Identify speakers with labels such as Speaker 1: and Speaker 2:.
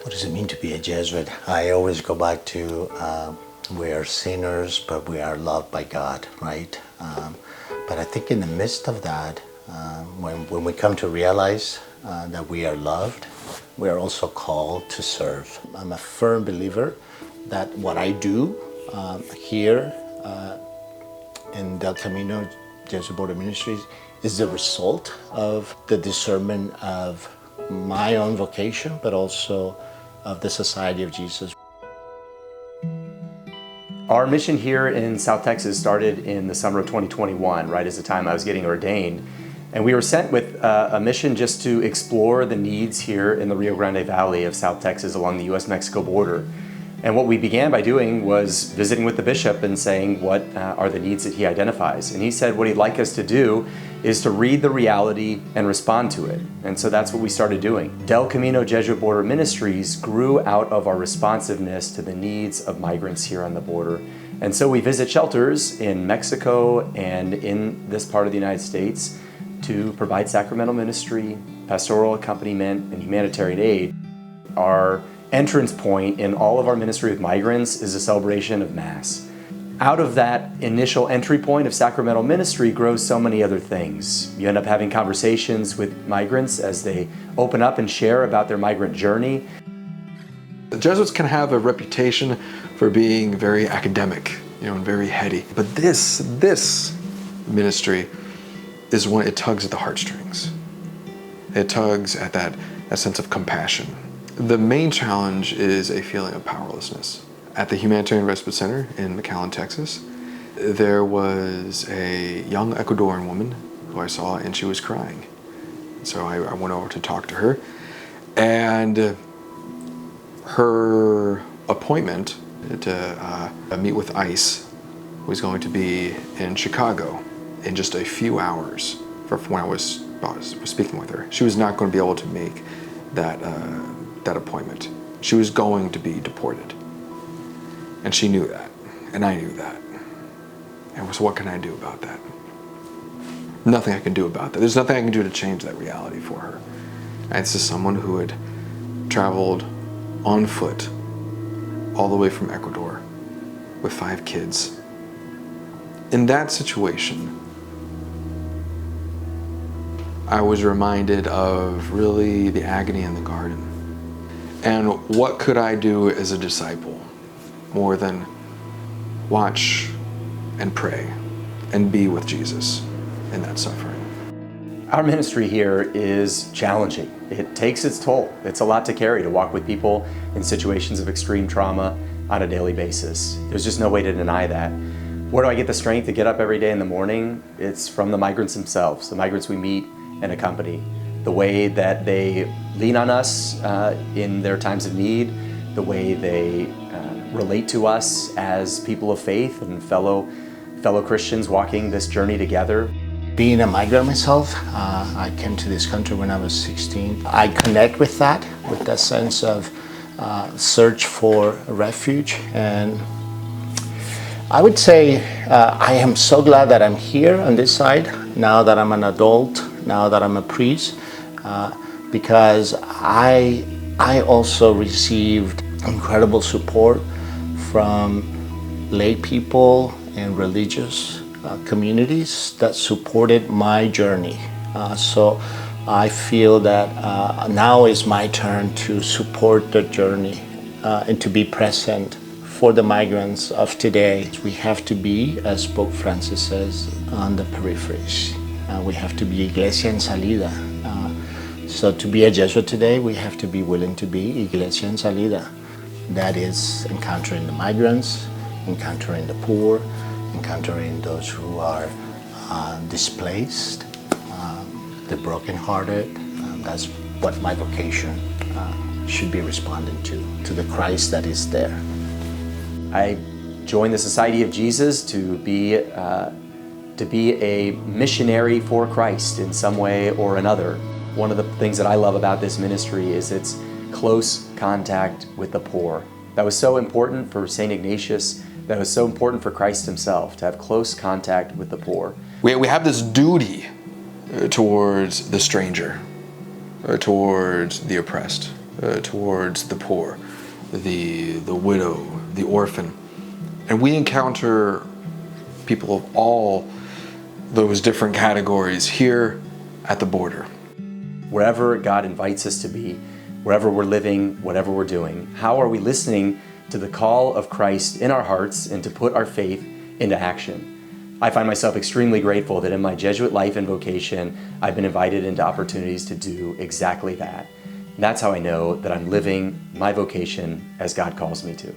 Speaker 1: What does it mean to be a Jesuit? I always go back to we are sinners, but we are loved by God, right? But I think in the midst of that, when we come to realize that we are loved, we are also called to serve. I'm a firm believer that what I do here in Del Camino Jesuit Border Ministries is the result of the discernment of my own vocation, but also of the Society of Jesus.
Speaker 2: Our mission here in South Texas started in the summer of 2021, right as the time I was getting ordained. And we were sent with a mission just to explore the needs here in the Rio Grande Valley of South Texas along the US-Mexico border. And what we began by doing was visiting with the bishop and saying what are the needs that he identifies. And he said what he'd like us to do is to read the reality and respond to it. And so that's what we started doing. Del Camino Jesuit Border Ministries grew out of our responsiveness to the needs of migrants here on the border. And so we visit shelters in Mexico and in this part of the United States to provide sacramental ministry, pastoral accompaniment, and humanitarian aid. Our entrance point in all of our ministry with migrants is a celebration of Mass. Out of that initial entry point of sacramental ministry grows so many other things. You end up having conversations with migrants as they open up and share about their migrant journey.
Speaker 3: The Jesuits can have a reputation for being very academic, and very heady. But this ministry is when it tugs at the heartstrings. It tugs at that sense of compassion. The main challenge is a feeling of powerlessness. At the Humanitarian Respite Center in McAllen, Texas, there was a young Ecuadorian woman who I saw, and she was crying. So I went over to talk to her, and her appointment to meet with ICE was going to be in Chicago in just a few hours from when I was speaking with her. She was not going to be able to make that appointment. She was going to be deported. And she knew that, and I knew that. And so what can I do about that? Nothing I can do about that. There's nothing I can do to change that reality for her. And it's just someone who had traveled on foot all the way from Ecuador with 5 kids. In that situation, I was reminded of really the agony in the garden. And what could I do as a disciple more than watch and pray and be with Jesus in that suffering?
Speaker 2: Our ministry here is challenging. It takes its toll. It's a lot to carry to walk with people in situations of extreme trauma on a daily basis. There's just no way to deny that. Where do I get the strength to get up every day in the morning? It's from the migrants themselves, the migrants we meet and accompany. The way that they lean on us in their times of need, the way they relate to us as people of faith and fellow Christians walking this journey together.
Speaker 1: Being a migrant myself, I came to this country when I was 16. I connect with that sense of search for refuge. And I would say I am so glad that I'm here on this side, now that I'm an adult, now that I'm a priest, because I also received incredible support from lay people and religious communities that supported my journey. So I feel that now is my turn to support the journey and to be present for the migrants of today. We have to be, as Pope Francis says, on the peripheries. We have to be Iglesia en salida. So to be a Jesuit today, we have to be willing to be Iglesia en salida. That is encountering the migrants, encountering the poor, encountering those who are displaced, the brokenhearted. That's what my vocation should be responding to the Christ that is there.
Speaker 2: I joined the Society of Jesus to be a missionary for Christ in some way or another. One of the things that I love about this ministry is its close contact with the poor. That was so important for St. Ignatius. That was so important for Christ himself, to have close contact with the poor.
Speaker 3: We have this duty towards the stranger, towards the oppressed, towards the poor, the widow, the orphan. And we encounter people of all those different categories here at the border.
Speaker 2: Wherever God invites us to be, wherever we're living, whatever we're doing, how are we listening to the call of Christ in our hearts and to put our faith into action? I find myself extremely grateful that in my Jesuit life and vocation, I've been invited into opportunities to do exactly that. And that's how I know that I'm living my vocation as God calls me to.